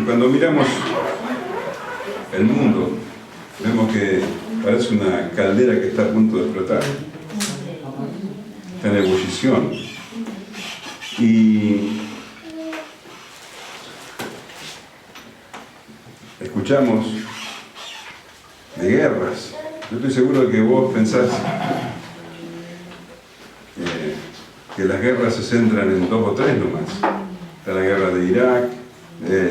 Y cuando miramos el mundo, vemos que parece una caldera que está a punto de explotar. Está en ebullición. Y escuchamos de guerras. Yo estoy seguro de que vos pensás que las guerras se centran en 2 o 3 nomás. Está la guerra de Irak, el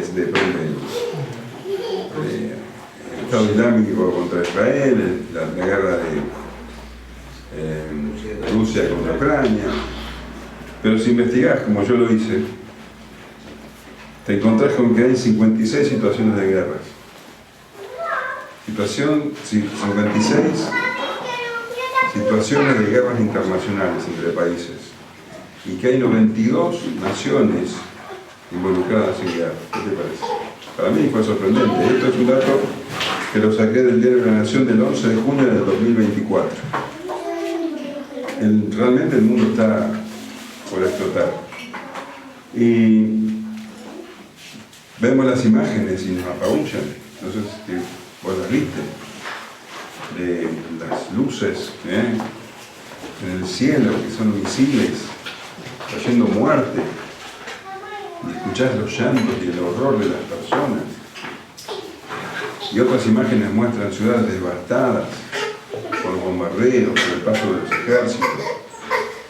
Estado Islámico contra Israel, la guerra de Rusia contra Ucrania. Pero si investigás, como yo lo hice, te encontrás con que hay 56 situaciones de guerras. 56 situaciones de guerras internacionales entre países. Y que hay 92 naciones involucradas en guerra. ¿Qué te parece? Para mí fue sorprendente. Esto es un dato que lo saqué del diario La Nación del 11 de junio del 2024. Realmente el mundo está por explotar. Y vemos las imágenes y nos apabullan. No sé si vos las viste, de las luces en el cielo, que son misiles trayendo muerte, y escuchás los llantos y el horror de las personas. Y otras imágenes muestran ciudades devastadas por los bombardeos, por el paso de los ejércitos,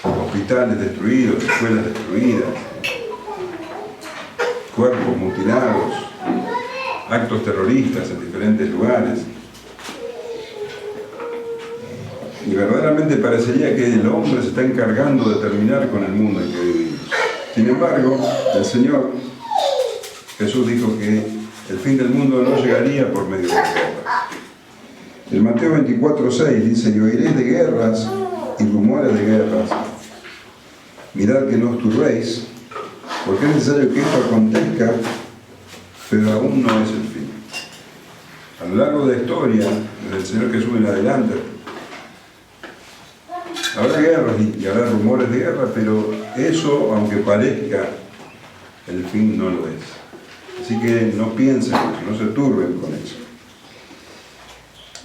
hospitales destruidos, escuelas destruidas, cuerpos mutilados, actos terroristas en diferentes lugares. Y verdaderamente parecería que el hombre se está encargando de terminar con el mundo en que vivimos. Sin embargo, el Señor Jesús dijo que el fin del mundo no llegaría por medio de las guerras. En Mateo 24:6 dice: y oiréis de guerras y rumores de guerras. Mirad que no os turbéis, porque es necesario que esto acontezca, pero aún no es el fin. A lo largo de la historia, desde el Señor Jesús en adelante, habrá guerras y habrá rumores de guerra, pero eso, aunque parezca, el fin no lo es. Así que no piensen eso, no se turben con eso.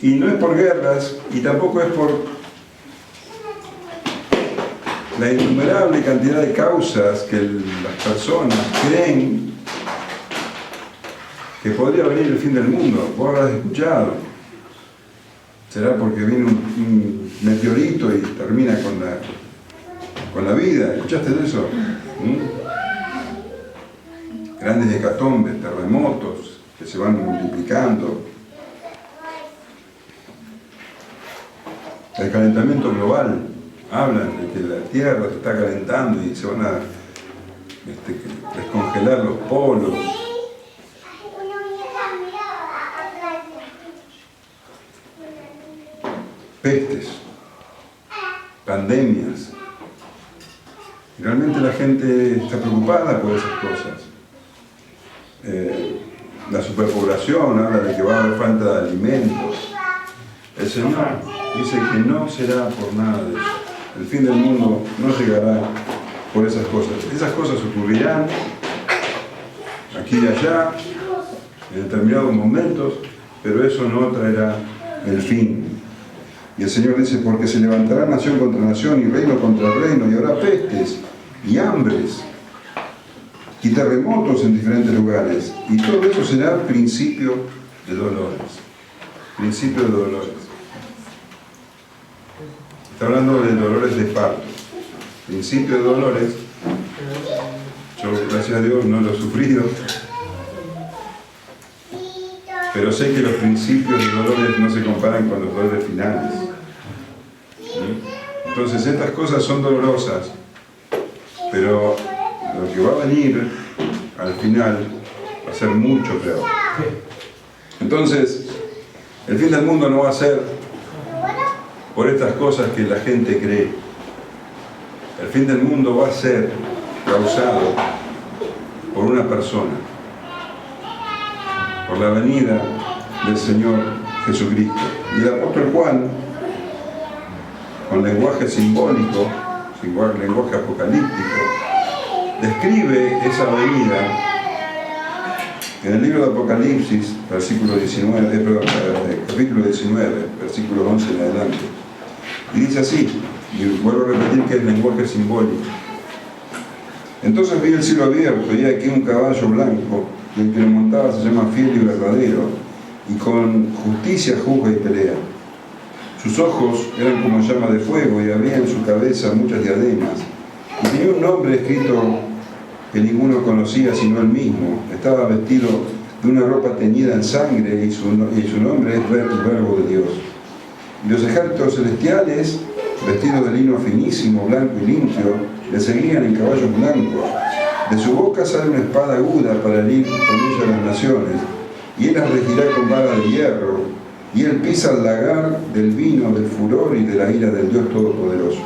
Y no es por guerras, y tampoco es por la innumerable cantidad de causas que las personas creen que podría venir el fin del mundo. Vos habrás escuchado. Será porque viene un meteorito y termina con la vida. ¿Escuchaste de eso? Grandes hecatombes, terremotos que se van multiplicando. El calentamiento global. Hablan de que la Tierra se está calentando y se van a descongelar los polos. Pestes, pandemias. Y realmente la gente está preocupada por esas cosas. La superpoblación habla de que va a haber falta de alimentos. El Señor dice que no será por nada de eso. El fin del mundo no llegará por esas cosas. Esas cosas ocurrirán aquí y allá, en determinados momentos, pero eso no traerá el fin. Y el Señor dice: porque se levantará nación contra nación y reino contra reino, y habrá pestes y hambres y terremotos en diferentes lugares. Y todo eso será principio de dolores. Principio de dolores. Está hablando de dolores de parto. Principio de dolores. Yo, gracias a Dios, no lo he sufrido. Pero sé que los principios de dolores no se comparan con los dolores finales. Entonces, estas cosas son dolorosas, pero lo que va a venir al final va a ser mucho peor. Entonces, el fin del mundo no va a ser por estas cosas que la gente cree. El fin del mundo va a ser causado por una persona, por la venida del Señor Jesucristo. Y el apóstol Juan, con lenguaje simbólico, lenguaje apocalíptico, describe esa venida En el libro de Apocalipsis, capítulo 19, versículo 11 en adelante, y dice así, y vuelvo a repetir que es lenguaje simbólico. Entonces vi el cielo abierto, y aquí un caballo blanco, y el que lo montaba se llama Fiel y Verdadero, y con justicia juzga y pelea. Sus ojos eran como llama de fuego, y había en su cabeza muchas diademas, y tenía un nombre escrito que ninguno conocía sino él mismo. Estaba vestido de una ropa teñida en sangre, y su nombre es Verbo de Dios. Y los ejércitos celestiales, vestidos de lino finísimo, blanco y limpio, le seguían en caballos blancos. De su boca sale una espada aguda para herir con ella a las naciones, y él las regirá con vara de hierro, y él pisa el lagar del vino, del furor y de la ira del Dios Todopoderoso.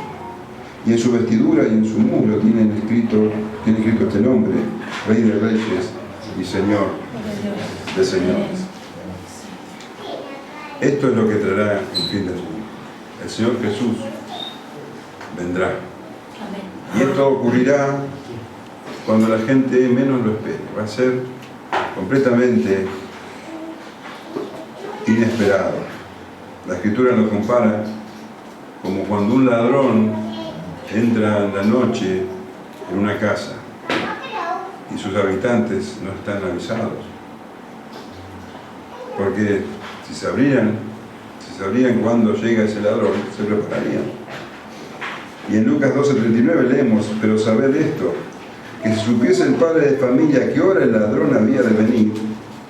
Y en su vestidura y en su muslo tiene escrito este nombre: Rey de Reyes y Señor de Señores. Esto es lo que traerá el fin del mundo. El Señor Jesús vendrá. Y esto ocurrirá cuando la gente menos lo espere. Va a ser completamente inesperado. La Escritura lo compara como cuando un ladrón entra en la noche en una casa y sus habitantes no están avisados. Porque si sabrían cuándo llega ese ladrón, se prepararían. Y en Lucas 12:39 leemos: pero sabed esto, que si supiese el padre de familia a qué hora el ladrón había de venir,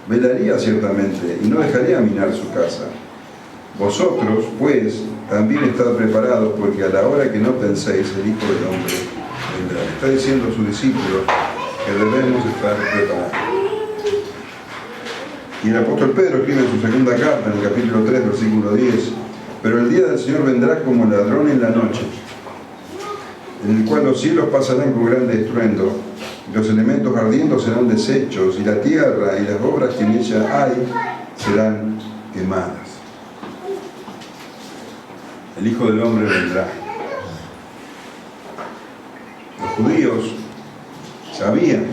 velaría ciertamente y no dejaría minar su casa. Vosotros, pues, también estad preparados, porque a la hora que no penséis, el Hijo del Hombre vendrá. Está diciendo a sus discípulos que debemos estar preparados. Y el apóstol Pedro escribe en su segunda carta, en el capítulo 3, versículo 10: pero el día del Señor vendrá como ladrón en la noche, en el cual los cielos pasarán con grande estruendo, y los elementos ardiendo serán deshechos, y la tierra y las obras que en ella hay serán quemadas. El Hijo del Hombre vendrá. Los judíos sabían,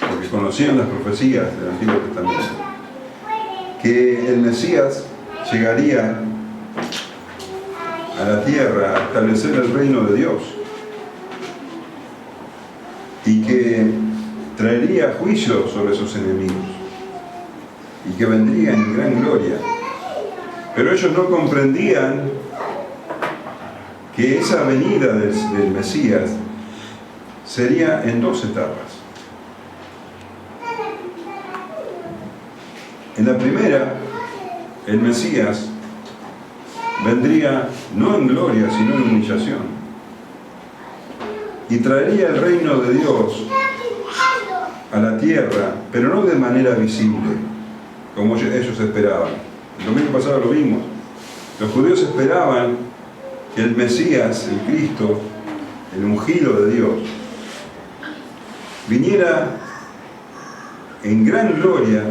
porque conocían las profecías del Antiguo Testamento, que el Mesías llegaría a la tierra a establecer el reino de Dios y que traería juicio sobre sus enemigos y que vendría en gran gloria. Pero ellos no comprendían que esa venida del Mesías sería en dos etapas. En la primera, el Mesías vendría no en gloria, sino en humillación, y traería el reino de Dios a la tierra, pero no de manera visible, como ellos esperaban. El domingo pasado lo vimos. Los judíos esperaban que el Mesías, el Cristo, el ungido de Dios, viniera en gran gloria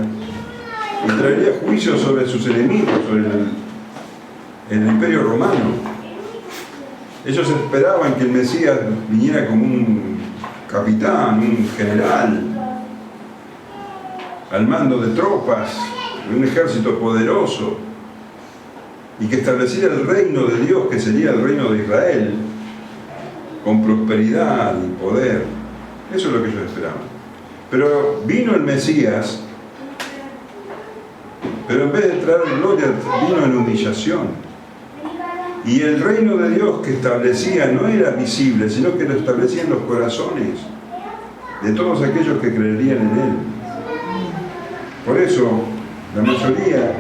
y traería juicio sobre sus enemigos, sobre el imperio romano. Ellos esperaban que el Mesías viniera como un capitán, un general, al mando de tropas, de un ejército poderoso, y que estableciera el reino de Dios, que sería el reino de Israel, con prosperidad y poder. Eso es lo que ellos esperaban. Pero vino el Mesías, pero en vez de traer gloria, vino en humillación. Y el reino de Dios que establecía no era visible, sino que lo establecía en los corazones de todos aquellos que creerían en Él. Por eso, la mayoría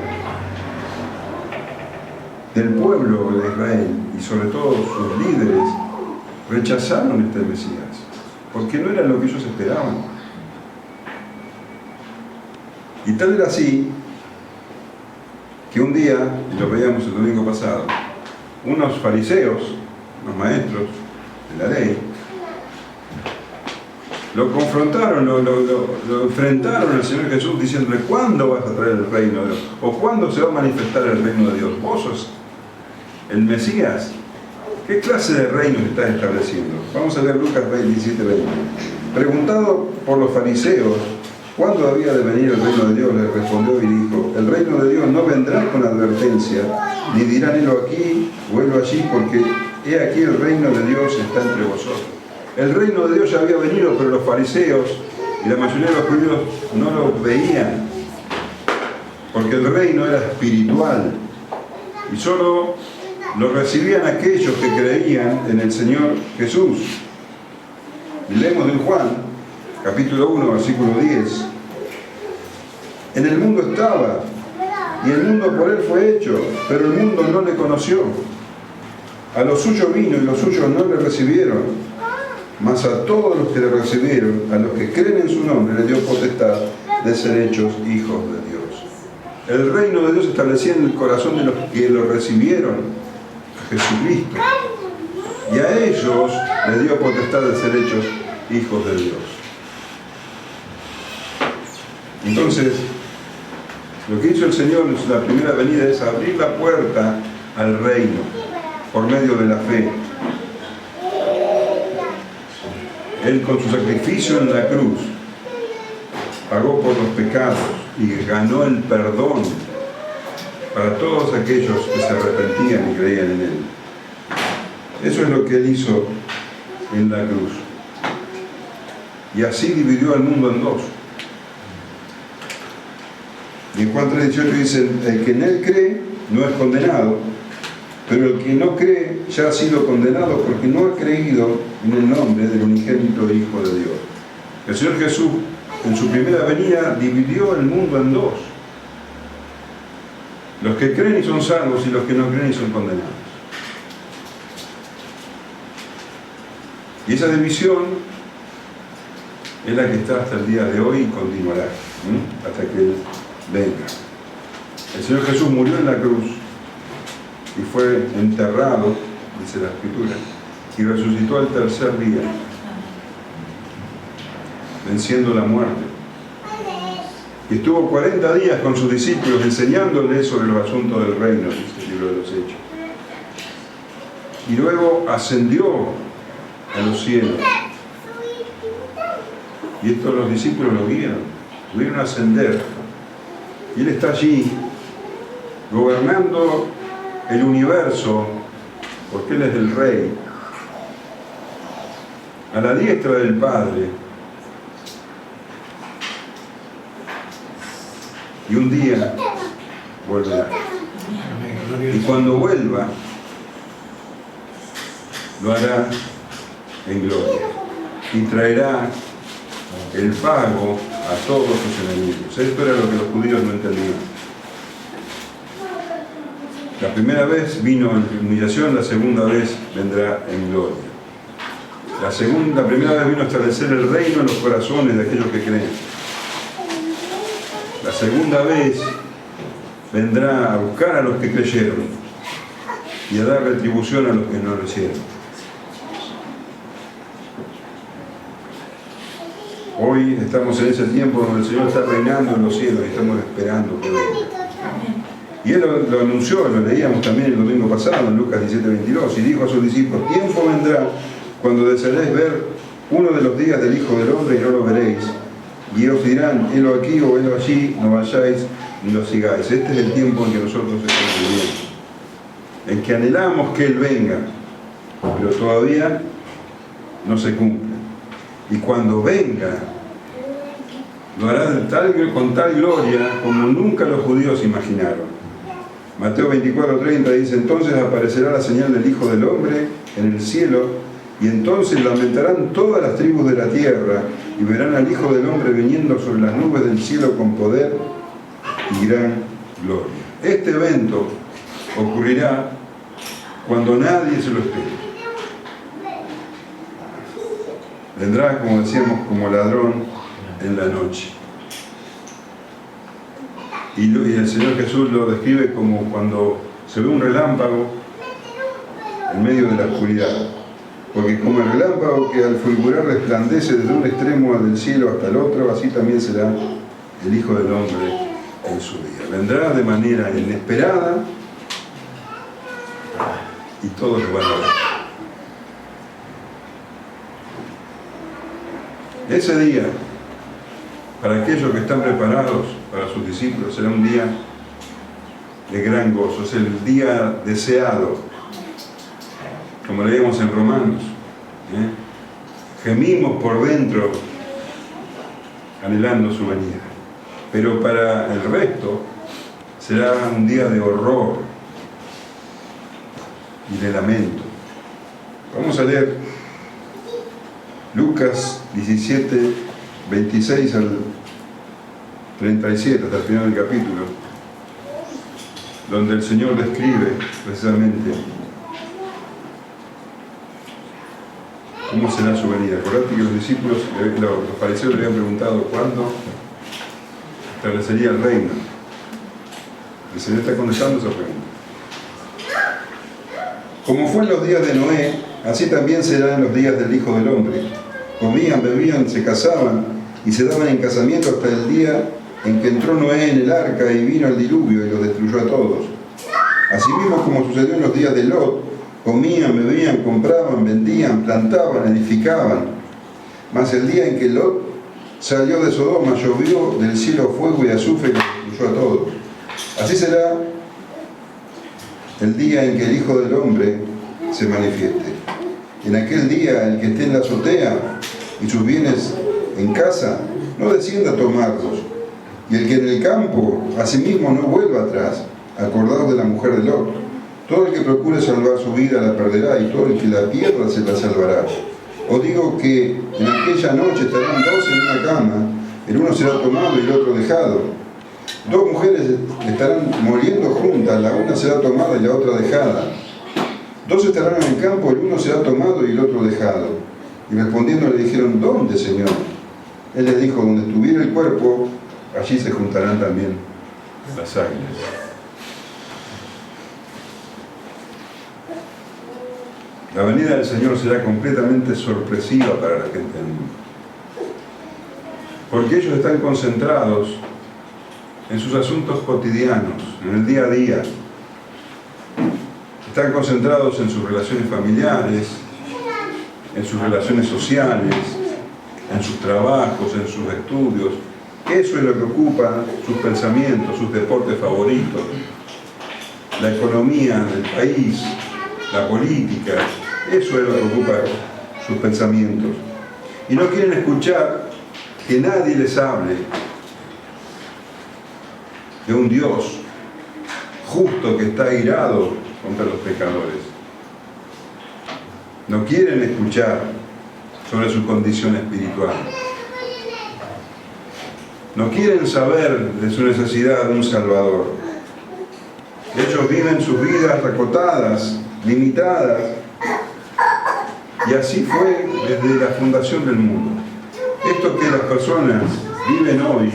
del pueblo de Israel, y sobre todo sus líderes, rechazaron este Mesías, porque no era lo que ellos esperaban. Y tal era así, que un día, y lo veíamos el domingo pasado, unos fariseos, unos maestros de la ley, lo confrontaron, lo enfrentaron al Señor Jesús diciéndole: ¿cuándo vas a traer el reino de Dios? ¿O cuándo se va a manifestar el reino de Dios? Vos sos el Mesías. ¿Qué clase de reino estás estableciendo? Vamos a leer Lucas 17:20. Preguntado por los fariseos ¿cuándo había de venir el reino de Dios? Le respondió y dijo, el reino de Dios no vendrá con advertencia, ni dirán helo aquí o helo allí, porque he aquí el reino de Dios está entre vosotros. El reino de Dios ya había venido, pero los fariseos y la mayoría de los judíos no lo veían, porque el reino era espiritual y solo lo recibían aquellos que creían en el Señor Jesús. Y leemos en Juan, capítulo 1, versículo 10. En el mundo estaba, y el mundo por él fue hecho, pero el mundo no le conoció. A los suyos vino y los suyos no le recibieron. Mas a todos los que le recibieron, a los que creen en su nombre, le dio potestad de ser hechos hijos de Dios. El reino de Dios establecía en el corazón de los que lo recibieron a Jesucristo. Y a ellos les dio potestad de ser hechos hijos de Dios. Entonces, lo que hizo el Señor en la primera venida es abrir la puerta al reino por medio de la fe. Él con su sacrificio en la cruz pagó por los pecados y ganó el perdón para todos aquellos que se arrepentían y creían en Él. Eso es lo que Él hizo en la cruz. Y así dividió al mundo en dos. Y en Juan 3:18 dice, el que en Él cree no es condenado, pero el que no cree ya ha sido condenado porque no ha creído en el nombre del unigénito Hijo de Dios. El Señor Jesús, en su primera venida, dividió el mundo en dos. Los que creen y son salvos y los que no creen y son condenados. Y esa división es la que está hasta el día de hoy y continuará, hasta que Él venga. El Señor Jesús murió en la cruz y fue enterrado, dice la Escritura, y resucitó al tercer día, venciendo la muerte. Y estuvo 40 días con sus discípulos enseñándoles sobre los asuntos del reino, dice el libro de los Hechos. Y luego ascendió a los cielos. Y estos los discípulos lo vieron ascender. Y Él está allí, gobernando el universo, porque Él es el Rey, a la diestra del Padre. Y un día volverá. Y cuando vuelva, lo hará en gloria. Y traerá el pago a todos sus enemigos. Esto era lo que los judíos no entendían. La primera vez vino en humillación, la segunda vez vendrá en gloria. La primera vez vino a establecer el reino en los corazones de aquellos que creen. La segunda vez vendrá a buscar a los que creyeron y a dar retribución a los que no lo hicieron. Hoy estamos en ese tiempo donde el Señor está reinando en los cielos y estamos esperando que venga. Y Él lo anunció, lo leíamos también el domingo pasado en Lucas 17:22, y dijo a sus discípulos, tiempo vendrá cuando desearéis ver uno de los días del Hijo del Hombre y no lo veréis. Y os dirán, helo aquí o helo allí, no vayáis ni lo sigáis. Este es el tiempo en que nosotros estamos viviendo, en que anhelamos que Él venga, pero todavía no se cumple. Y cuando venga, lo hará con tal gloria como nunca los judíos imaginaron. Mateo 24:30 dice, entonces aparecerá la señal del Hijo del Hombre en el cielo, y entonces lamentarán todas las tribus de la tierra, y verán al Hijo del Hombre viniendo sobre las nubes del cielo con poder y gran gloria. Este evento ocurrirá cuando nadie se lo espere. Vendrá, como decíamos, como ladrón en la noche. Y el Señor Jesús lo describe como cuando se ve un relámpago en medio de la oscuridad. Porque como el relámpago que al fulgurar resplandece desde un extremo del cielo hasta el otro, así también será el Hijo del Hombre en su día. Vendrá de manera inesperada y todos lo van a ver. Ese día Para aquellos que están preparados, para sus discípulos, será un día de gran gozo, es el día deseado, como leemos en Romanos. Gemimos por dentro, anhelando su venida. Pero para el resto, será un día de horror y de lamento. Vamos a leer Lucas 17, 26 al 37, hasta el final del capítulo, donde el Señor describe precisamente cómo será su venida. Acordate que los discípulos, los fariseos le habían preguntado cuándo establecería el reino. El Señor está contestando esa pregunta. Como fue en los días de Noé, así también será en los días del Hijo del Hombre. Comían, bebían, se casaban y se daban en casamiento hasta el día en que entró Noé en el arca y vino el diluvio y los destruyó a todos. Asimismo, como sucedió en los días de Lot, comían, bebían, compraban, vendían, plantaban, edificaban. Mas el día en que Lot salió de Sodoma, llovió del cielo fuego y azufre y los destruyó a todos. Así será el día en que el Hijo del Hombre se manifieste. En aquel día, el que esté en la azotea y sus bienes en casa, no descienda a tomarlos. Y el que en el campo, asimismo, no vuelva atrás. Acordaos de la mujer de Lot. Todo el que procure salvar su vida la perderá, y todo el que la pierda se la salvará. Os digo que en aquella noche estarán dos en una cama, el uno será tomado y el otro dejado. Dos mujeres estarán moliendo juntas, la una será tomada y la otra dejada. Dos estarán en el campo, el uno será tomado y el otro dejado. Y respondiendo le dijeron, ¿dónde, Señor? Él les dijo, donde estuviera el cuerpo, allí se juntarán también las águilas. La venida del Señor será completamente sorpresiva para la gente del mundo. Porque ellos están concentrados en sus asuntos cotidianos, en el día a día. Están concentrados en sus relaciones familiares, en sus relaciones sociales, en sus trabajos, en sus estudios. Eso es lo que ocupa sus pensamientos, sus deportes favoritos, la economía del país, la política. Eso es lo que ocupa sus pensamientos. Y no quieren escuchar que nadie les hable de un Dios justo que está airado contra los pecadores. No quieren escuchar sobre su condición espiritual. No quieren saber de su necesidad de un Salvador. Ellos viven sus vidas acotadas, limitadas, y así fue desde la fundación del mundo. Esto que las personas viven hoy,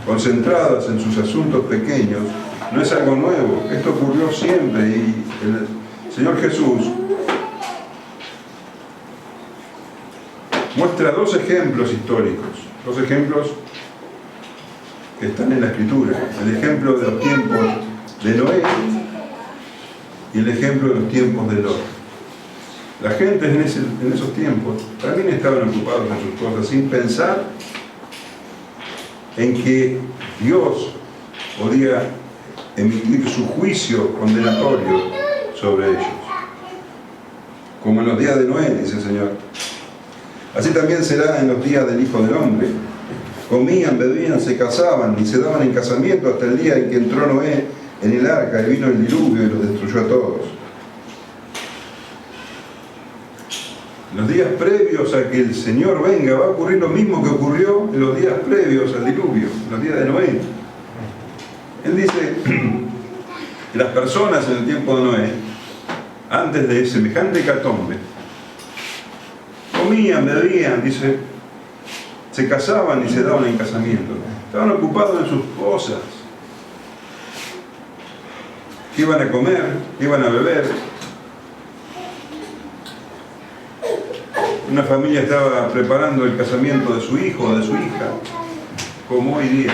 concentradas en sus asuntos pequeños, no es algo nuevo. Esto ocurrió siempre, y el Señor Jesús muestra dos ejemplos históricos, dos ejemplos que están en la Escritura: el ejemplo de los tiempos de Noé y el ejemplo de los tiempos de Lot. La gente en esos tiempos también estaban ocupados en sus cosas, sin pensar en que Dios podía emitir su juicio condenatorio sobre ellos. Como en los días de Noé, dice el Señor. Así también será en los días del Hijo del Hombre. Comían, bebían, se casaban y se daban en casamiento hasta el día en que entró Noé en el arca y vino el diluvio y los destruyó a todos. En los días previos a que el Señor venga va a ocurrir lo mismo que ocurrió en los días previos al diluvio, en los días de Noé. Él dice que las personas en el tiempo de Noé, antes de semejante hecatombe, comían, bebían, dice, se casaban y se daban en casamiento. Estaban ocupados en sus cosas. ¿Qué iban a comer? ¿Qué iban a beber? Una familia estaba preparando el casamiento de su hijo o de su hija, como hoy día,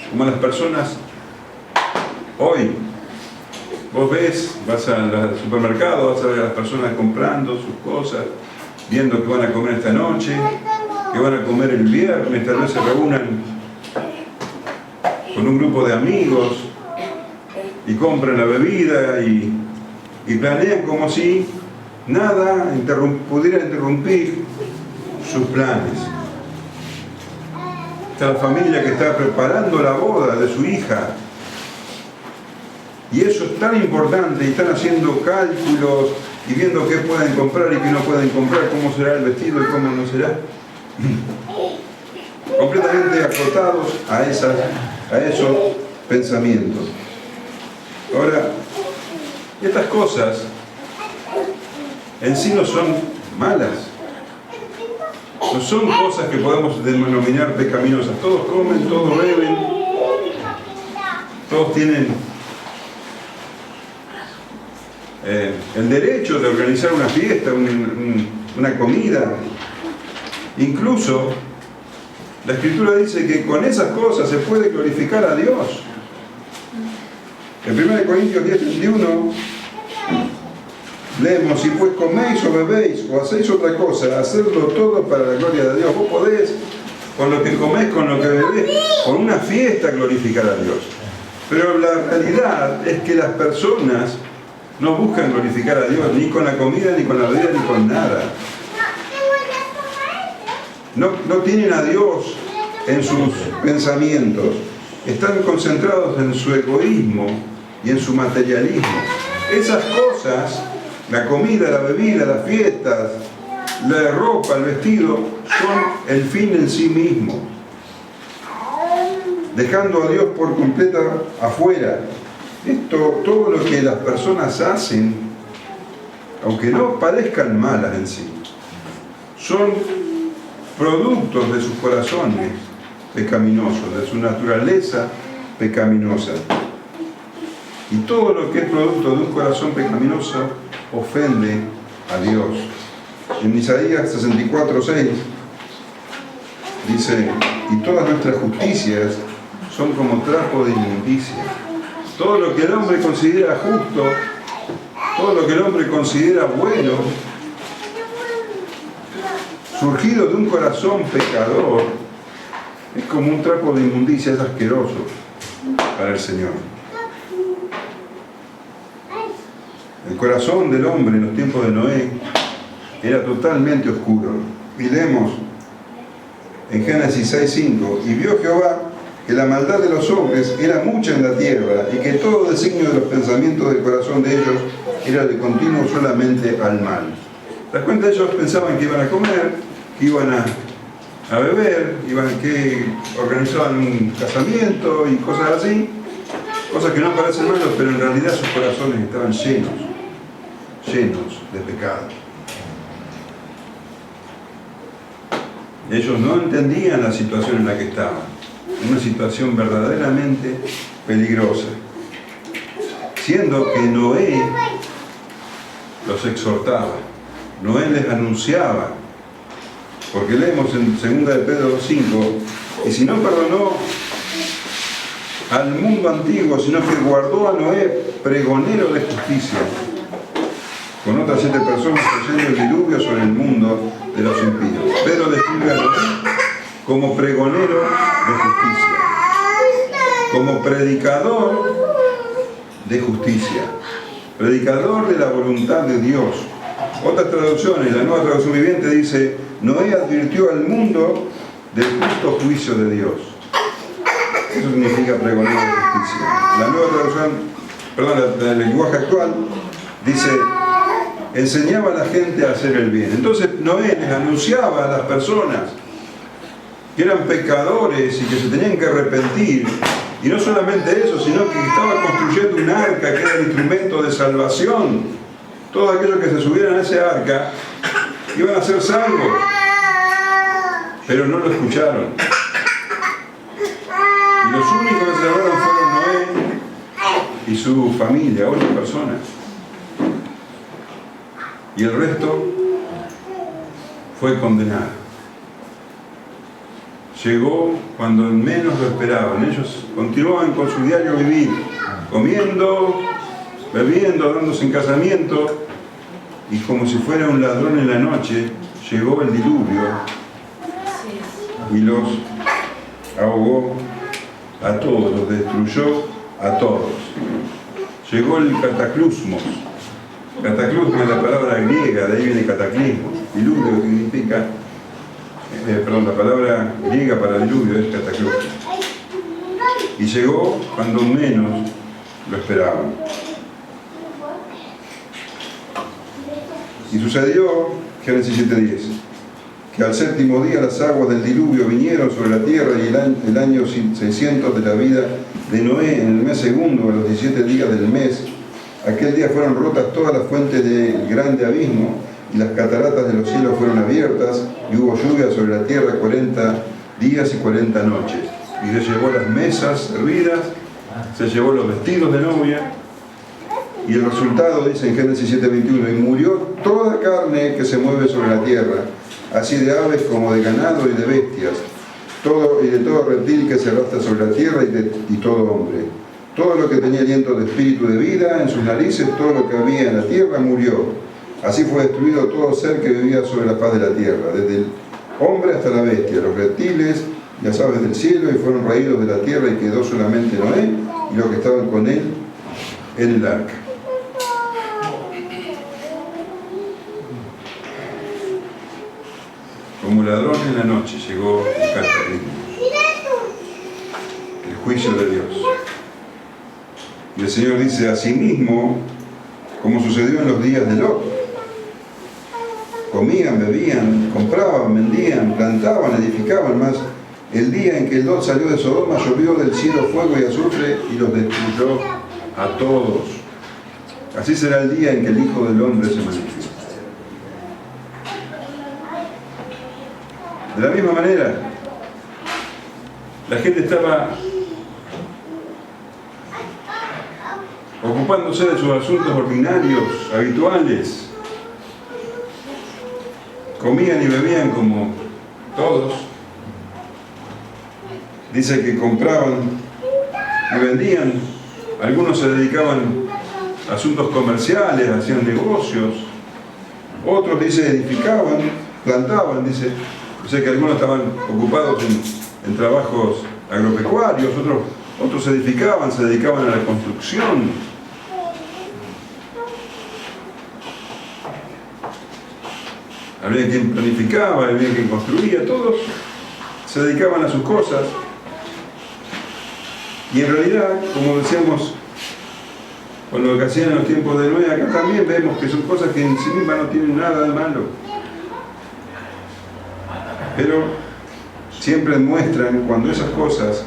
como las personas hoy. Vos ves, vas al supermercado, vas a ver a las personas comprando sus cosas, viendo qué van a comer esta noche, qué van a comer el viernes, tal vez se reúnan con un grupo de amigos y compran la bebida y planean como si nada pudiera interrumpir sus planes. Está la familia que está preparando la boda de su hija. Y eso es tan importante, y están haciendo cálculos y viendo qué pueden comprar y qué no pueden comprar, cómo será el vestido y cómo no será. Completamente acotados a esos pensamientos. Ahora, estas cosas en sí no son malas. No son cosas que podemos denominar pecaminosas. Todos comen, todos beben, todos tienen el derecho de organizar una fiesta, una comida. Incluso la Escritura dice que con esas cosas se puede glorificar a Dios. En 1 Corintios 10:31 leemos: si pues coméis o bebéis o hacéis otra cosa, hacedlo todo para la gloria de Dios. Vos podés, con lo que comés, con lo que bebés, con una fiesta glorificar a Dios. Pero la realidad es que las personas no buscan glorificar a Dios ni con la comida, ni con la bebida, ni con nada. No tienen a Dios en sus pensamientos. Están concentrados en su egoísmo y en su materialismo. Esas cosas, la comida, la bebida, las fiestas, la ropa, el vestido, son el fin en sí mismo, dejando a Dios por completa afuera. Todo lo que las personas hacen, aunque no parezcan malas en sí, son productos de sus corazones pecaminosos, de su naturaleza pecaminosa. Y todo lo que es producto de un corazón pecaminoso ofende a Dios. En Isaías 64:6 dice: y todas nuestras justicias son como trapo de inmundicia. Todo lo que el hombre considera justo, todo lo que el hombre considera bueno, surgido de un corazón pecador, es como un trapo de inmundicia, es asqueroso para el Señor. El corazón del hombre en los tiempos de Noé era totalmente oscuro. Y leemos en Génesis 6:5: y vio Jehová que la maldad de los hombres era mucha en la tierra, y que todo designio de los pensamientos del corazón de ellos era de continuo solamente al mal. ¿Te das cuenta? Ellos pensaban que iban a comer, que iban a beber, que organizaban un casamiento y cosas así, cosas que no parecen malas, pero en realidad sus corazones estaban llenos de pecado. Ellos no entendían la situación en la que estaban, una situación verdaderamente peligrosa, siendo que Noé los exhortaba, Noé les anunciaba, porque leemos en 2 de Pedro 5: y si no perdonó al mundo antiguo, sino que guardó a Noé pregonero de justicia, con otras 7 personas trayendo el diluvio sobre el mundo de los impíos. Pedro describe a Noé como pregonero de justicia, como predicador de justicia, predicador de la voluntad de Dios. Otras traducciones, la Nueva Traducción Viviente dice: Noé advirtió al mundo del justo juicio de Dios. Eso significa pregonero de justicia. La Nueva Traducción, el lenguaje actual, dice: enseñaba a la gente a hacer el bien. Entonces Noé les anunciaba a las personas que eran pecadores y que se tenían que arrepentir. Y no solamente eso, sino que estaba construyendo un arca que era el instrumento de salvación. Todos aquellos que se subieran a ese arca iban a ser salvos, pero no lo escucharon. Y los únicos que se salvaron fueron Noé y su familia, 8 personas. Y el resto fue condenado. Llegó cuando menos lo esperaban. Ellos continuaban con su diario vivir, comiendo, bebiendo, dándose en casamiento, y como si fuera un ladrón en la noche, llegó el diluvio y los ahogó a todos, los destruyó a todos. Llegó el cataclusmos. Cataclusmos es la palabra griega, de ahí viene cataclismo. Diluvio significa, la palabra griega para diluvio es cataclusmos. Y llegó cuando menos lo esperaban. Y sucedió, Génesis 7:10, que al séptimo día las aguas del diluvio vinieron sobre la tierra y el año 600 de la vida de Noé, en el mes segundo, a los 17 días del mes, aquel día fueron rotas todas las fuentes del grande abismo y las cataratas de los cielos fueron abiertas y hubo lluvia sobre la tierra 40 días y 40 noches. Y se llevó las mesas servidas, se llevó los vestidos de novia. Y el resultado, dice en Génesis 7:21, y murió toda carne que se mueve sobre la tierra, así de aves como de ganado y de bestias, y de todo reptil que se arrastra sobre la tierra y todo hombre. Todo lo que tenía aliento de espíritu de vida en sus narices, todo lo que había en la tierra murió. Así fue destruido todo ser que vivía sobre la faz de la tierra, desde el hombre hasta la bestia, los reptiles, las aves del cielo, y fueron raídos de la tierra, y quedó solamente Noé y los que estaban con él en el arca. Como ladrón en la noche llegó el cataclismo, el juicio de Dios. Y el Señor dice, asimismo, como sucedió en los días de Lot, comían, bebían, compraban, vendían, plantaban, edificaban, más el día en que Lot salió de Sodoma llovió del cielo fuego y azufre y los destruyó a todos. Así será el día en que el Hijo del Hombre se manifieste. De la misma manera, la gente estaba ocupándose de sus asuntos ordinarios, habituales. Comían y bebían como todos. Dice que compraban y vendían. Algunos se dedicaban a asuntos comerciales, hacían negocios. Otros, dice, edificaban, plantaban, dice. O sea que algunos estaban ocupados en trabajos agropecuarios, otros edificaban, se dedicaban a la construcción. Había quien planificaba, había quien construía, todos se dedicaban a sus cosas. Y en realidad, como decíamos con lo que hacían en los tiempos de Noé, acá también vemos que son cosas que en sí mismas no tienen nada de malo. Pero siempre muestran cuando esas cosas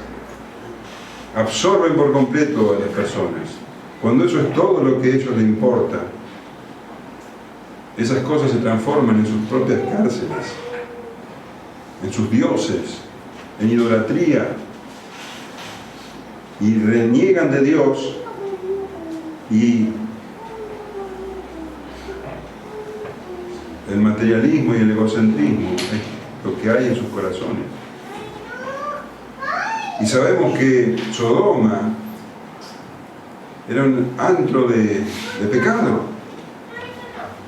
absorben por completo a las personas, cuando eso es todo lo que a ellos les importa, esas cosas se transforman en sus propias cárceles, en sus dioses, en idolatría, y reniegan de Dios y el materialismo y el egocentrismo es lo que hay en sus corazones. Y sabemos que Sodoma era un antro de pecado.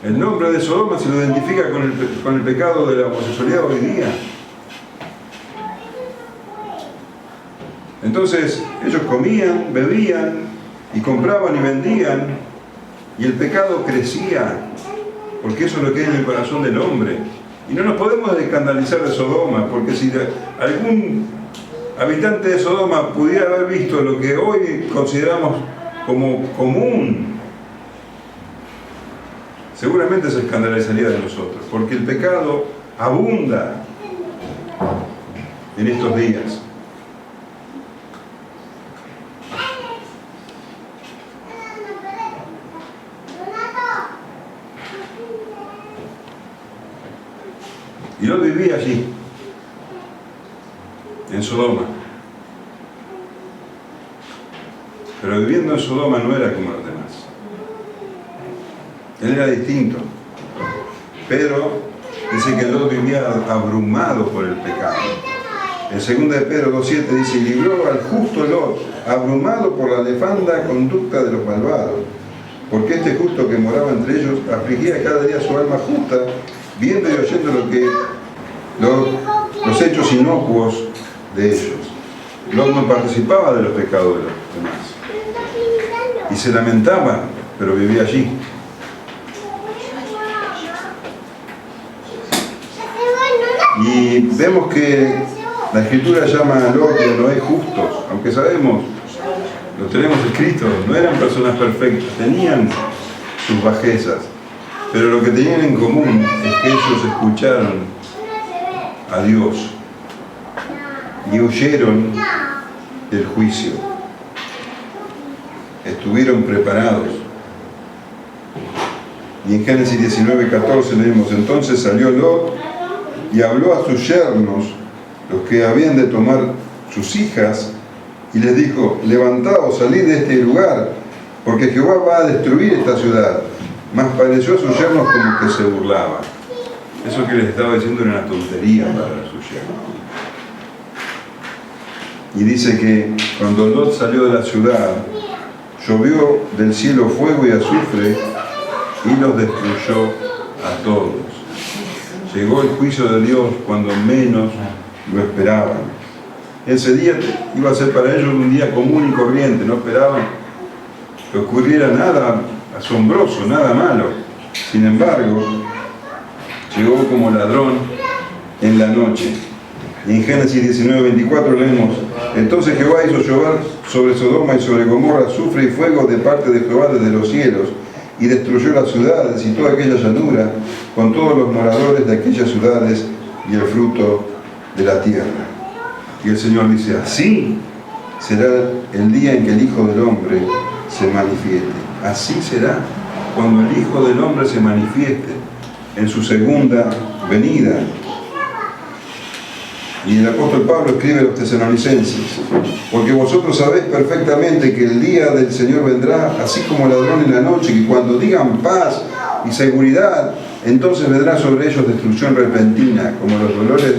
El nombre de Sodoma se lo identifica con el pecado de la homosexualidad hoy día. Entonces ellos comían, bebían y compraban y vendían, y el pecado crecía, porque eso es lo que hay en el corazón del hombre. Y no nos podemos escandalizar de Sodoma, porque si algún habitante de Sodoma pudiera haber visto lo que hoy consideramos como común, seguramente se escandalizaría de nosotros, porque el pecado abunda en estos días. Y Lot vivía allí, en Sodoma. Pero viviendo en Sodoma no era como los demás. Él era distinto. Pero dice que Lot vivía abrumado por el pecado. En 2 de Pedro 2:7 dice, y libró al justo Lot, abrumado por la nefanda conducta de los malvados, porque este justo que moraba entre ellos afligía cada día su alma justa, viendo y oyendo los hechos inocuos de ellos. Lot no participaba de los pecados de los demás. Y se lamentaba, pero vivía allí. Y vemos que la Escritura llama a Lot y a Noé justos, aunque sabemos, lo tenemos escrito, no eran personas perfectas, tenían sus bajezas, pero lo que tenían en común es que ellos escucharon a Dios y huyeron del juicio, estuvieron preparados. Y en Génesis 19:14 leemos: entonces salió Lot y habló a sus yernos, los que habían de tomar sus hijas, y les dijo: levantaos, salid de este lugar, porque Jehová va a destruir esta ciudad. Mas pareció a sus yernos como que se burlaba. Eso que les estaba diciendo era una tontería para sus yernos. Y dice que cuando Lot salió de la ciudad, llovió del cielo fuego y azufre y los destruyó a todos. Llegó el juicio de Dios cuando menos lo esperaban. Ese día iba a ser para ellos un día común y corriente, no esperaban que ocurriera nada asombroso, nada malo. Sin embargo, llegó como ladrón en la noche. Y en Génesis 19:24 leemos: entonces Jehová hizo llover sobre Sodoma y sobre Gomorra azufre y fuego de parte de Jehová desde los cielos, y destruyó las ciudades y toda aquella llanura, con todos los moradores de aquellas ciudades y el fruto de la tierra. Y el Señor dice: así será el día en que el Hijo del Hombre se manifieste. Así será cuando el Hijo del Hombre se manifieste en su segunda venida. Y el apóstol Pablo escribe a los tesalonicenses: porque vosotros sabéis perfectamente que el día del Señor vendrá así como ladrón en la noche, que cuando digan paz y seguridad, entonces vendrá sobre ellos destrucción repentina, como los dolores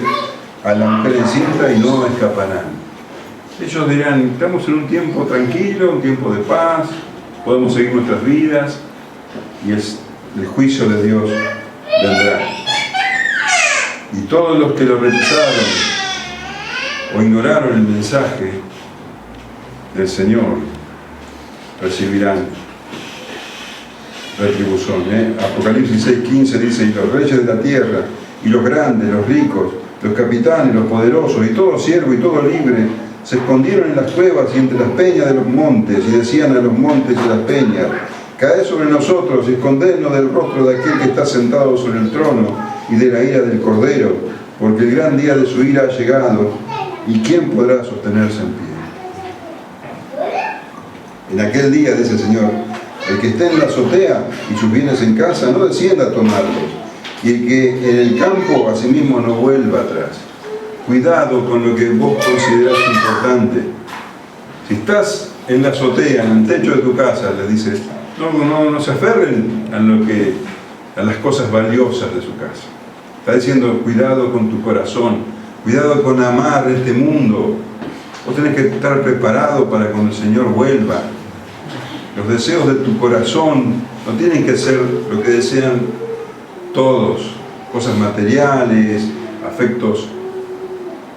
a la mujer encinta, y no escaparán. Ellos dirán: estamos en un tiempo tranquilo, un tiempo de paz, podemos seguir nuestras vidas, y el juicio de Dios vendrá. Y todos los que lo rechazaron o ignoraron el mensaje del Señor recibirán retribución. Apocalipsis 6:15 dice: y los reyes de la tierra, y los grandes, los ricos, los capitanes, los poderosos, y todo siervo y todo libre, se escondieron en las cuevas y entre las peñas de los montes, y decían a los montes y a las peñas: caed sobre nosotros y escondednos del rostro de aquel que está sentado sobre el trono y de la ira del Cordero, porque el gran día de su ira ha llegado, y ¿quién podrá sostenerse en pie? En aquel día, dice el Señor, el que esté en la azotea y sus bienes en casa, no descienda a tomarlos, y el que en el campo asimismo no vuelva atrás. Cuidado con lo que vos considerás importante. Si estás en la azotea, en el techo de tu casa, le dice: no se aferren a las cosas valiosas de su casa. Está diciendo: cuidado con tu corazón, cuidado con amar este mundo. Vos tenés que estar preparado para cuando el Señor vuelva. Los deseos de tu corazón no tienen que ser lo que desean todos: cosas materiales, afectos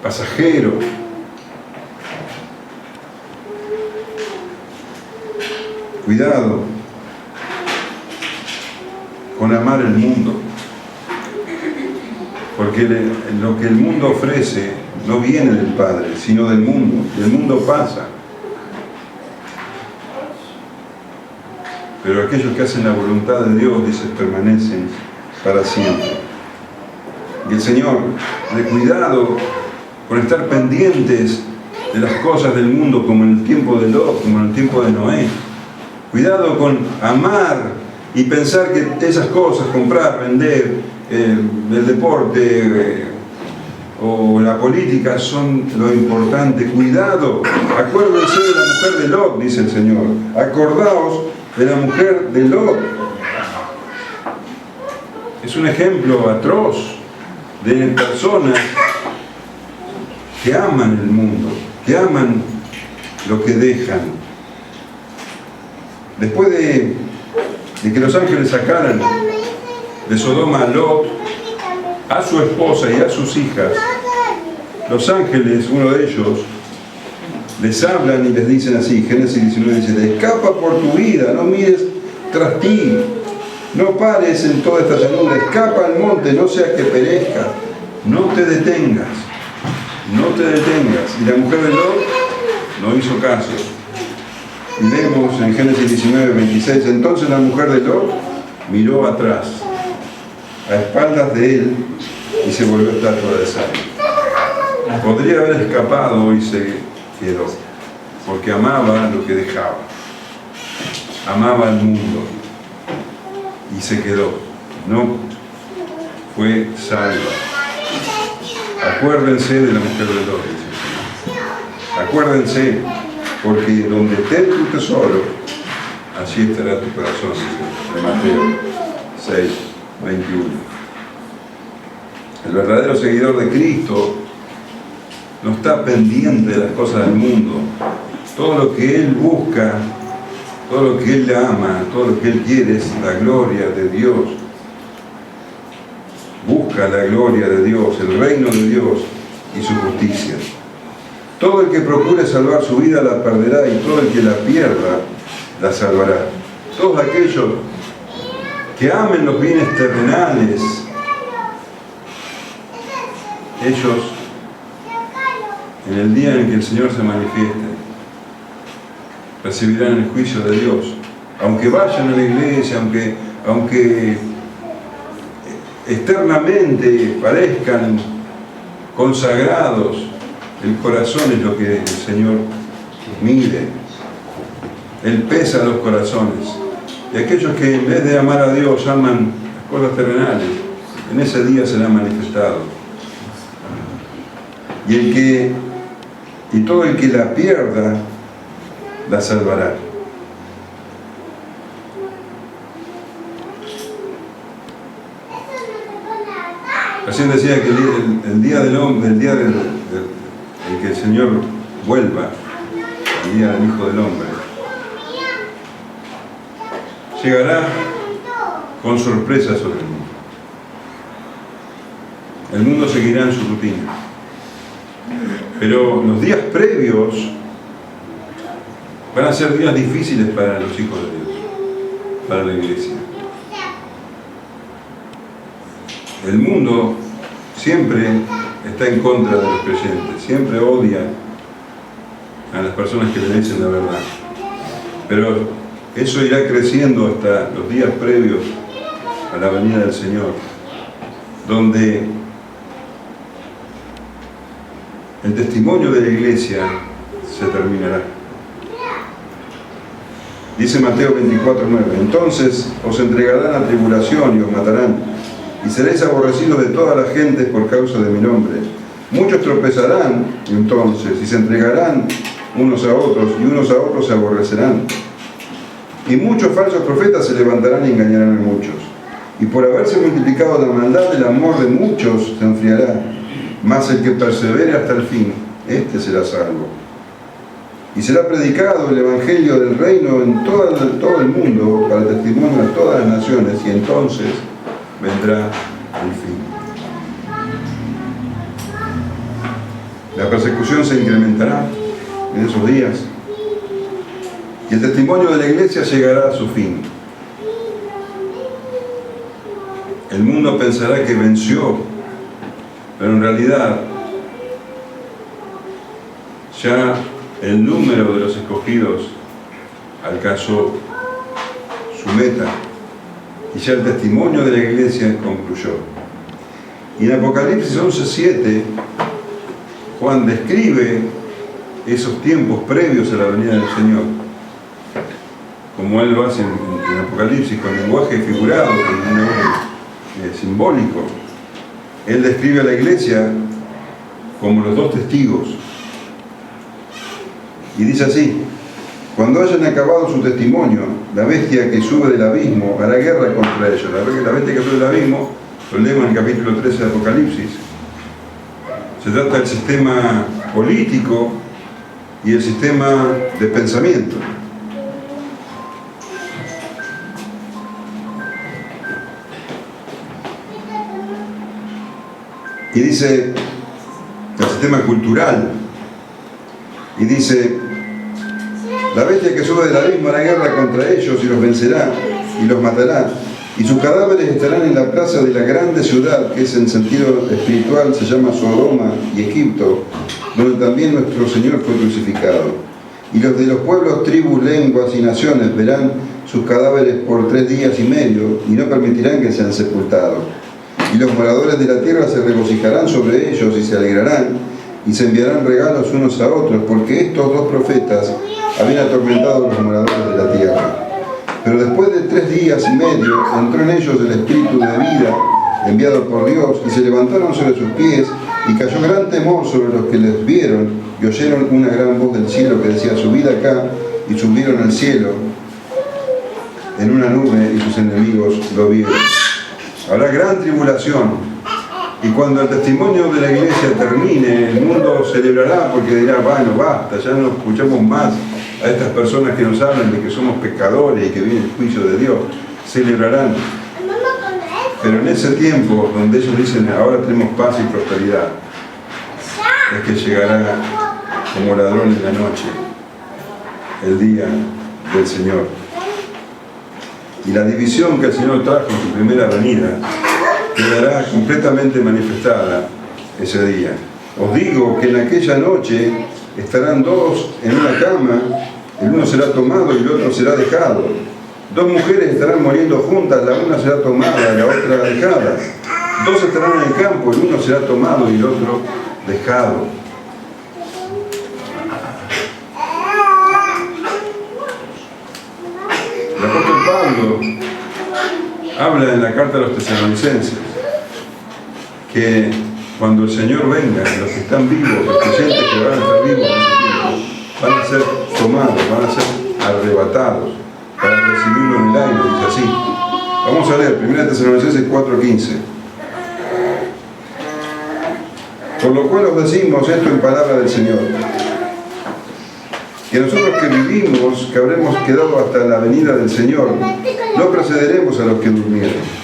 pasajeros. Cuidado con amar el mundo, porque lo que el mundo ofrece no viene del Padre, sino del mundo, y el mundo pasa. Pero aquellos que hacen la voluntad de Dios, dice, permanecen para siempre. Y el Señor, de cuidado con estar pendientes de las cosas del mundo, como en el tiempo de Lot, como en el tiempo de Noé. Cuidado con amar y pensar que esas cosas, comprar, vender, el deporte o la política son lo importante. Cuidado, acuérdense de la mujer de Lot, dice el Señor. Acordaos de la mujer de Lot. Es un ejemplo atroz de personas que aman el mundo, que aman lo que dejan. Después de que los ángeles sacaran de Sodoma a Lot, a su esposa y a sus hijas, los ángeles, uno de ellos, les hablan y les dicen así. Génesis 19 dice: escapa por tu vida, no mires tras ti, no pares en toda esta llanura, escapa al monte, no sea que perezca, no te detengas, no te detengas. Y la mujer de Lot no hizo caso. Y vemos en Génesis 19, 26, entonces la mujer de Lot miró atrás, a espaldas de él, y se volvió estatua de sal. Podría haber escapado y se quedó, porque amaba lo que dejaba, amaba al mundo, y se quedó, no fue salva. Acuérdense de la mujer de Lot, dice el Señor. Acuérdense, porque donde esté tu tesoro, allí estará tu corazón, dice de Mateo 6, 21. El verdadero seguidor de Cristo no está pendiente de las cosas del mundo. Todo lo que Él busca, todo lo que Él ama, todo lo que Él quiere es la gloria de Dios. Busca la gloria de Dios, el reino de Dios y su justicia. Todo el que procure salvar su vida la perderá, y todo el que la pierda la salvará. Todos aquellos que amen los bienes terrenales, ellos, en el día en que el Señor se manifieste, recibirán el juicio de Dios. Aunque vayan a la iglesia, aunque externamente parezcan consagrados, el corazón es lo que el Señor mide. Él pesa los corazones. Y aquellos que en vez de amar a Dios aman las cosas terrenales, en ese día será manifestado. Y todo el que la pierda la salvará. Recién decía que el día del hombre, el día en que el Señor vuelva, el día del Hijo del Hombre, llegará con sorpresa sobre el mundo. El mundo seguirá en su rutina. Pero los días previos van a ser días difíciles para los hijos de Dios, para la iglesia. El mundo siempre está en contra de los creyentes, siempre odia a las personas que le dicen la verdad. Pero eso irá creciendo hasta los días previos a la venida del Señor, donde el testimonio de la iglesia se terminará. Dice Mateo 24:9: entonces os entregarán a tribulación y os matarán, y seréis aborrecidos de todas las gentes por causa de mi nombre. Muchos tropezarán entonces y se entregarán unos a otros, y unos a otros se aborrecerán. Y muchos falsos profetas se levantarán y engañarán a muchos. Y por haberse multiplicado la maldad, el amor de muchos se enfriará. Mas el que persevere hasta el fin, éste será salvo. Y será predicado el Evangelio del Reino en todo el mundo para testimonio a todas las naciones, y entonces vendrá el fin. La persecución se incrementará en esos días, y el testimonio de la iglesia llegará a su fin. El mundo pensará que venció, pero en realidad ya el número de los escogidos alcanzó su meta, y ya el testimonio de la iglesia concluyó. Y en Apocalipsis 11:7, Juan describe esos tiempos previos a la venida del Señor, como él lo hace en Apocalipsis, con lenguaje figurado, con un lenguaje simbólico. Él describe a la iglesia como los dos testigos. Y dice así: cuando hayan acabado su testimonio, la bestia que sube del abismo hará guerra contra ellos. La bestia que sube del abismo, lo leemos en el capítulo 13 de Apocalipsis. Se trata del sistema político y el sistema de pensamiento. Y dice el sistema cultural. Y dice, la bestia que sube del abismo a la guerra contra ellos y los vencerá y los matará, y sus cadáveres estarán en la plaza de la grande ciudad, que es en sentido espiritual se llama Sodoma y Egipto, donde también nuestro Señor fue crucificado. Y los de los pueblos, tribus, lenguas y naciones verán sus cadáveres por 3 días y medio y no permitirán que sean sepultados. Y los moradores de la tierra se regocijarán sobre ellos y se alegrarán y se enviarán regalos unos a otros, porque estos 2 profetas habían atormentado a los moradores de la tierra. Pero después de 3 días y medio entró en ellos el espíritu de vida enviado por Dios, y se levantaron sobre sus pies, y cayó gran temor sobre los que les vieron, y oyeron una gran voz del cielo que decía, subid acá, y subieron al cielo en una nube, y sus enemigos lo vieron. Habrá gran tribulación, y cuando el testimonio de la iglesia termine, el mundo celebrará, porque dirá, bueno, basta, ya no escuchamos más a estas personas que nos hablan de que somos pecadores y que viene el juicio de Dios. Celebrarán. Pero en ese tiempo, donde ellos dicen, ahora tenemos paz y prosperidad, es que llegará como ladrón en la noche el día del Señor. Y la división que el Señor trajo en su primera venida quedará completamente manifestada ese día. Os digo que en aquella noche estarán 2 en una cama, el uno será tomado y el otro será dejado. 2 mujeres estarán muriendo juntas, la una será tomada y la otra dejada. 2 estarán en el campo, el uno será tomado y el otro dejado. El apóstol Pablo habla en la carta a los tesalonicenses que cuando el Señor venga, los que están vivos, los creyentes que van a estar vivos en ese tiempo, van a ser tomados, van a ser arrebatados para recibirlo en el aire, dice así. Vamos a leer 1 Tesalonicenses 4:15. Por lo cual os decimos esto en palabra del Señor, que nosotros que vivimos, que habremos quedado hasta la venida del Señor, no precederemos a los que durmieron.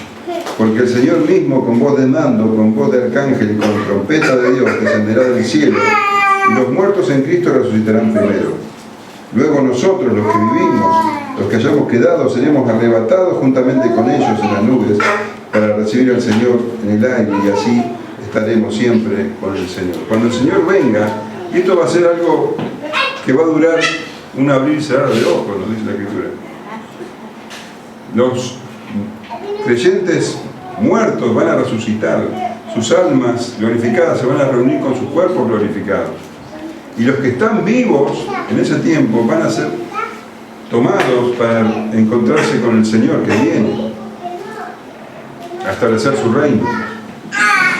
Porque el Señor mismo, con voz de mando, con voz de arcángel y con trompeta de Dios, descenderá del cielo, y los muertos en Cristo resucitarán primero. Luego nosotros, los que vivimos, los que hayamos quedado, seremos arrebatados juntamente con ellos en las nubes para recibir al Señor en el aire, y así estaremos siempre con el Señor. Cuando el Señor venga, y esto va a ser algo que va a durar un abrir y cerrar de ojos, nos dice la Escritura. Los creyentes muertos van a resucitar, sus almas glorificadas se van a reunir con sus cuerpos glorificados. Y los que están vivos en ese tiempo van a ser tomados para encontrarse con el Señor que viene a establecer su reino.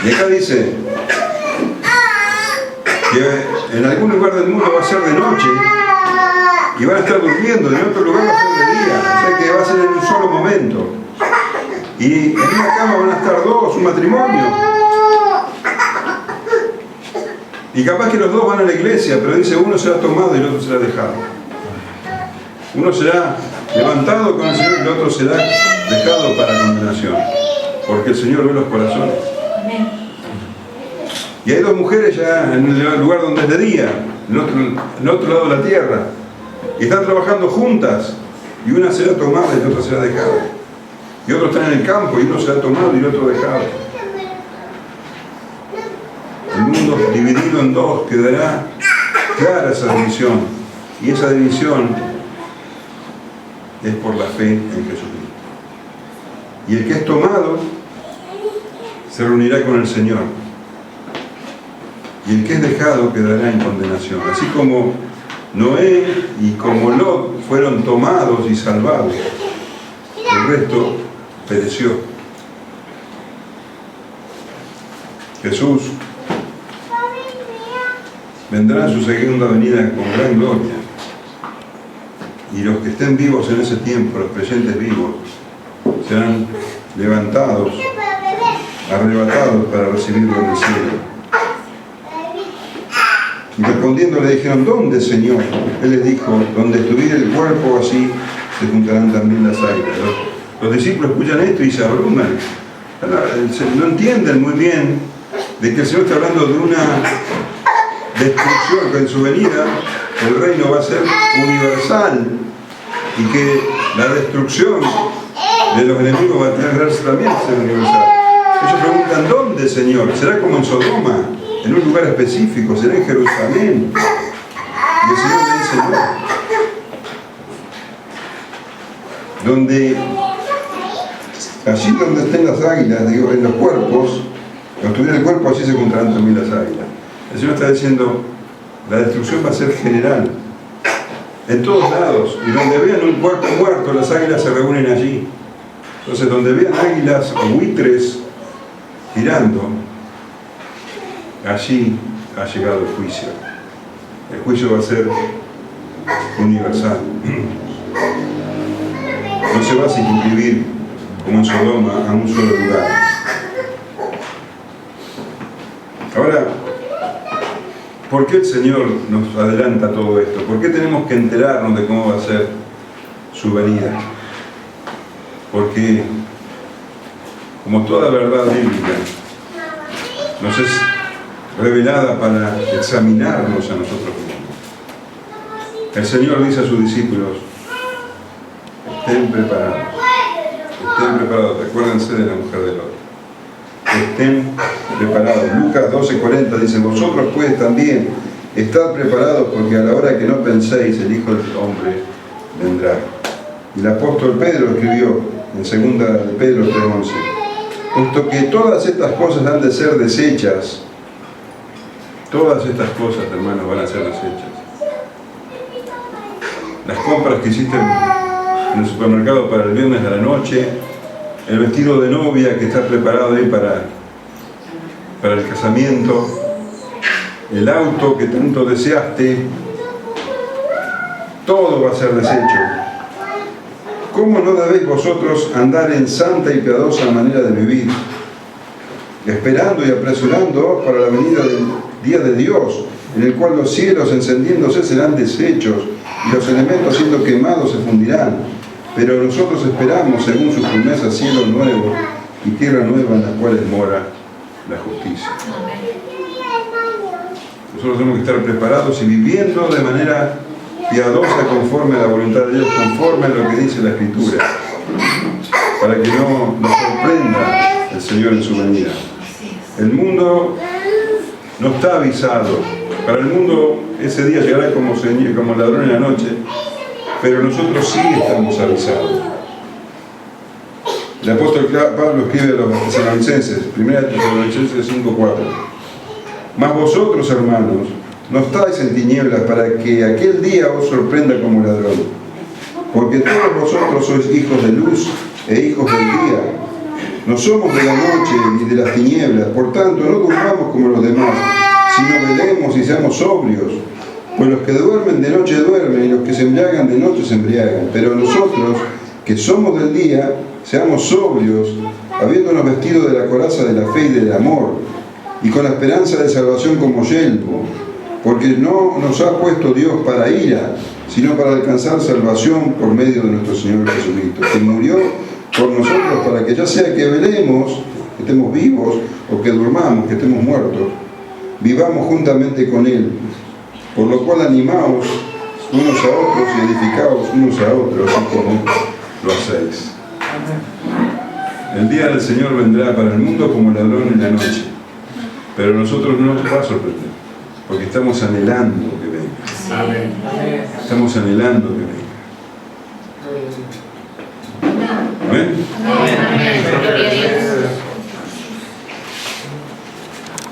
Y acá dice que en algún lugar del mundo va a ser de noche y van a estar durmiendo, y en otro lugar va a ser de día, o sea que va a ser en un solo momento. Y en una cama van a estar 2, un matrimonio. Y capaz que los 2 van a la iglesia, pero dice uno será tomado y el otro será dejado. Uno será levantado con el Señor y el otro será dejado para condenación. Porque el Señor ve los corazones. Y hay 2 mujeres ya en el lugar donde es de día, en otro lado de la tierra. Y están trabajando juntas. Y una será tomada y la otra será dejada. Y otros están en el campo y uno será tomado y el otro dejado. El mundo dividido en 2 quedará clara esa división. Y esa división es por la fe en Jesucristo. Y el que es tomado se reunirá con el Señor. Y el que es dejado quedará en condenación. Así como Noé y como Lot fueron tomados y salvados, el resto pereció. Jesús vendrá en su segunda venida con gran gloria. Y los que estén vivos en ese tiempo, los creyentes vivos, serán levantados, arrebatados para recibirlo en el cielo. Y respondiendo le dijeron, ¿dónde, Señor? Él les dijo, donde estuviera el cuerpo, así se juntarán también las águilas. Los discípulos escuchan esto y se abruman. No entienden muy bien de que el Señor está hablando de destrucción, que en su venida el reino va a ser universal y que la destrucción de los enemigos va a tener también a ser universal. Ellos preguntan, ¿dónde, Señor? ¿Será como en Sodoma? ¿En un lugar específico? ¿Será en Jerusalén? Y el Señor le dice, no. Allí donde estén las águilas, digo, en los cuerpos, cuando estuviera el cuerpo, allí se encontrarán también las águilas. El Señor está diciendo, la destrucción va a ser general, en todos lados, y donde vean un cuerpo muerto, las águilas se reúnen allí. Entonces, donde vean águilas o buitres girando, allí ha llegado el juicio. El juicio va a ser universal. No se va a circunscribir como en Sodoma a un solo lugar. Ahora, ¿por qué el Señor nos adelanta todo esto? ¿Por qué tenemos que enterarnos de cómo va a ser su venida? Porque, como toda verdad bíblica, nos es revelada para examinarnos a nosotros mismos. El Señor dice a sus discípulos, estén preparados, acuérdense de la mujer de Lot. Estén preparados. Lucas 12:40 dice, vosotros pues también estad preparados porque a la hora que no penséis el Hijo del Hombre vendrá. Y el apóstol Pedro escribió en 2 de Pedro 3:11, puesto que todas estas cosas han de ser deshechas, todas estas cosas, hermanos, van a ser deshechas. Las compras que hiciste en el supermercado para el viernes de la noche, el vestido de novia que está preparado ahí para el casamiento, el auto que tanto deseaste, todo va a ser deshecho. ¿Cómo no debéis vosotros andar en santa y piadosa manera de vivir, esperando y apresurando para la venida del día de Dios, en el cual los cielos encendiéndose serán deshechos y los elementos siendo quemados se fundirán? Pero nosotros esperamos, según sus promesas, cielo nuevo y tierra nueva en las cuales mora la justicia. Nosotros tenemos que estar preparados y viviendo de manera piadosa conforme a la voluntad de Dios, conforme a lo que dice la Escritura, para que no nos sorprenda el Señor en su venida. El mundo no está avisado. Para el mundo ese día llegará como ladrón en la noche, pero nosotros sí estamos avisados. El apóstol Pablo escribe a los tesalonicenses, 1 Tesalonicenses 5:4, mas vosotros, hermanos, no estáis en tinieblas para que aquel día os sorprenda como ladrón, porque todos vosotros sois hijos de luz e hijos del día. No somos de la noche ni de las tinieblas, por tanto no durmamos como los demás, sino velemos y seamos sobrios. Pues los que duermen de noche duermen, y los que se embriagan de noche se embriagan. Pero nosotros, que somos del día, seamos sobrios, habiéndonos vestido de la coraza de la fe y del amor, y con la esperanza de salvación como yelmo. Porque no nos ha puesto Dios para ira, sino para alcanzar salvación por medio de nuestro Señor Jesucristo, que murió por nosotros para que ya sea que velemos, que estemos vivos, o que durmamos, que estemos muertos, vivamos juntamente con Él. Por lo cual animaos unos a otros y edificaos unos a otros, así como lo hacéis. El día del Señor vendrá para el mundo como ladrón en la noche, pero a nosotros no nos va a sorprender, porque estamos anhelando que venga. Estamos anhelando que venga. ¿Amén?